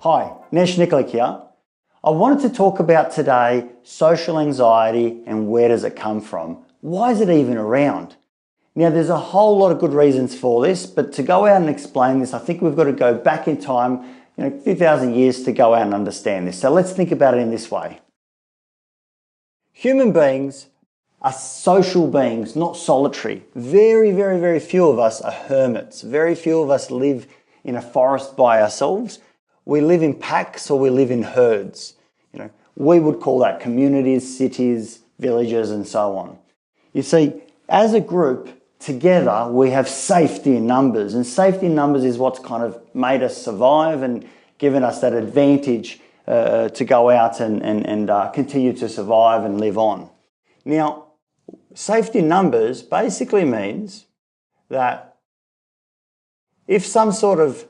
Hi, Nesh Nikolic here. I wanted to talk about today social anxiety and where does it come from? Why is it even around? Now, there's a whole lot of good reasons for this, but to go out and explain this, I think we've got to go back in time, a few thousand years to go out and understand this. So let's think about it in this way. Human beings are social beings, not solitary. Very, very, very few of us are hermits. Very few of us live in a forest by ourselves. We live in packs or we live in herds. We would call that communities, cities, villages, and so on. You see, as a group, together, we have safety in numbers, and safety in numbers is what's kind of made us survive and given us that advantage to go out and continue to survive and live on. Now, safety in numbers basically means that if some sort of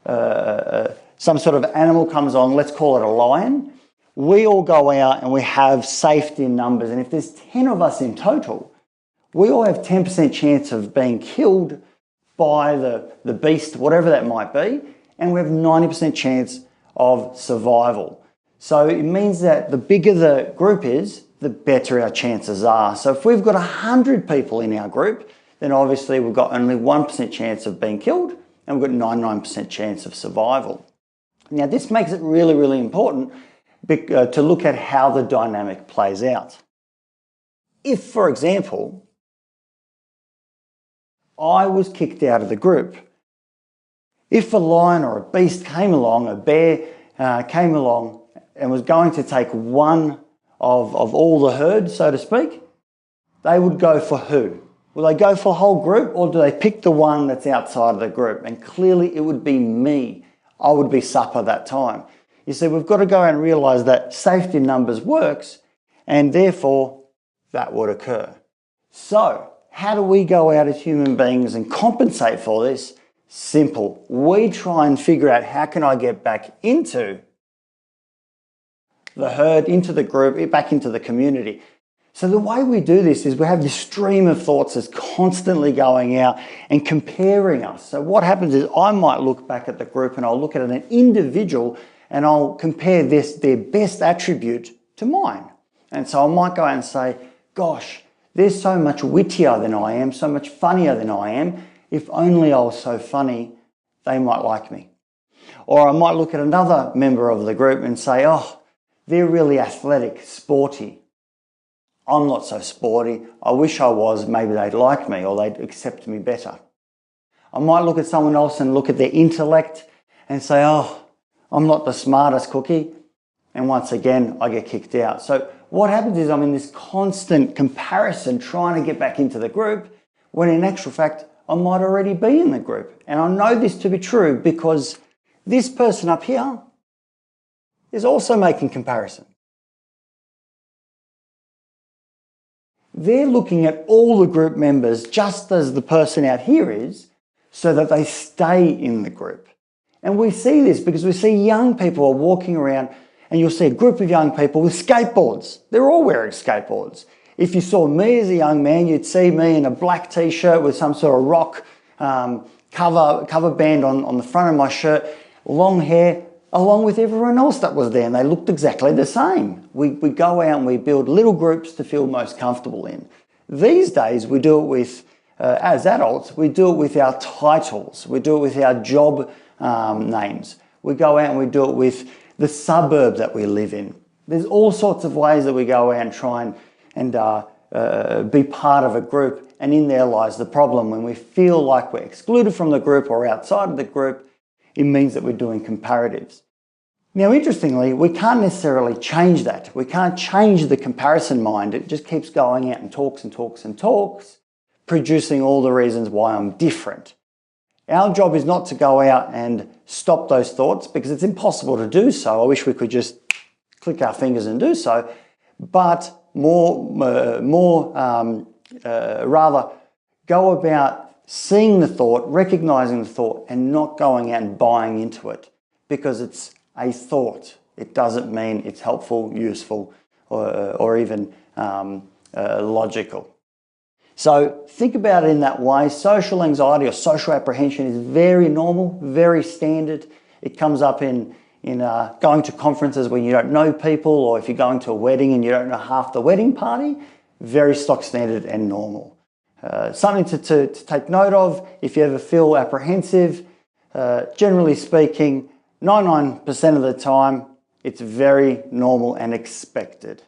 animal comes on, let's call it a lion, we all go out and we have safety in numbers. And if there's 10 of us in total, we all have 10% chance of being killed by the beast, whatever that might be, and we have 90% chance of survival. So it means that the bigger the group is, the better our chances are. So if we've got 100 people in our group, then obviously we've got only 1% chance of being killed, and we've got 99% chance of survival. Now, this makes it really, really important to look at how the dynamic plays out. If, for example, I was kicked out of the group, if a lion or a beast came along, a bear came along and was going to take one of all the herd, so to speak, they would go for who? Will they go for a whole group, or do they pick the one that's outside of the group? And clearly it would be me. I would be supper that time. You see, we've got to go and realise that safety in numbers works, and therefore that would occur. So, how do we go out as human beings and compensate for this? Simple. We try and figure out, how can I get back into the herd, into the group, back into the community? So the way we do this is we have this stream of thoughts that's constantly going out and comparing us. So what happens is I might look back at the group and I'll look at an individual and I'll compare their best attribute to mine. And so I might go out and say, gosh, they're so much wittier than I am, so much funnier than I am. If only I was so funny, they might like me. Or I might look at another member of the group and say, oh, they're really athletic, sporty. I'm not so sporty. I wish I was. Maybe they'd like me or they'd accept me better. I might look at someone else and look at their intellect and say, oh, I'm not the smartest cookie. And once again, I get kicked out. So what happens is I'm in this constant comparison trying to get back into the group, when in actual fact, I might already be in the group. And I know this to be true because this person up here is also making comparison. They're looking at all the group members just as the person out here is, so that they stay in the group. And we see this because we see young people are walking around, and you'll see a group of young people with skateboards. They're all wearing skateboards. If you saw me as a young man, you'd see me in a black t-shirt with some sort of rock cover band on the front of my shirt, long hair, along with everyone else that was there, and they looked exactly the same. We go out and we build little groups to feel most comfortable in. These days, we do it with, as adults, we do it with our titles. We do it with our job names. We go out and we do it with the suburb that we live in. There's all sorts of ways that we go out and try and be part of a group, and in there lies the problem. When we feel like we're excluded from the group or outside of the group, it means that we're doing comparatives. Now, interestingly, we can't necessarily change that. We can't change the comparison mind. It just keeps going out and talks and talks and talks, producing all the reasons why I'm different. Our job is not to go out and stop those thoughts, because it's impossible to do so. I wish we could just click our fingers and do so, but rather go about seeing the thought, recognizing the thought, and not going out and buying into it, because it's a thought. It doesn't mean it's helpful, useful, or even logical. So think about it in that way. Social anxiety or social apprehension is very normal, very standard. It comes up in in going to conferences where you don't know people, or if you're going to a wedding and you don't know half the wedding party, very stock standard and normal. Something to take note of if you ever feel apprehensive. Generally speaking, 99% of the time, it's very normal and expected.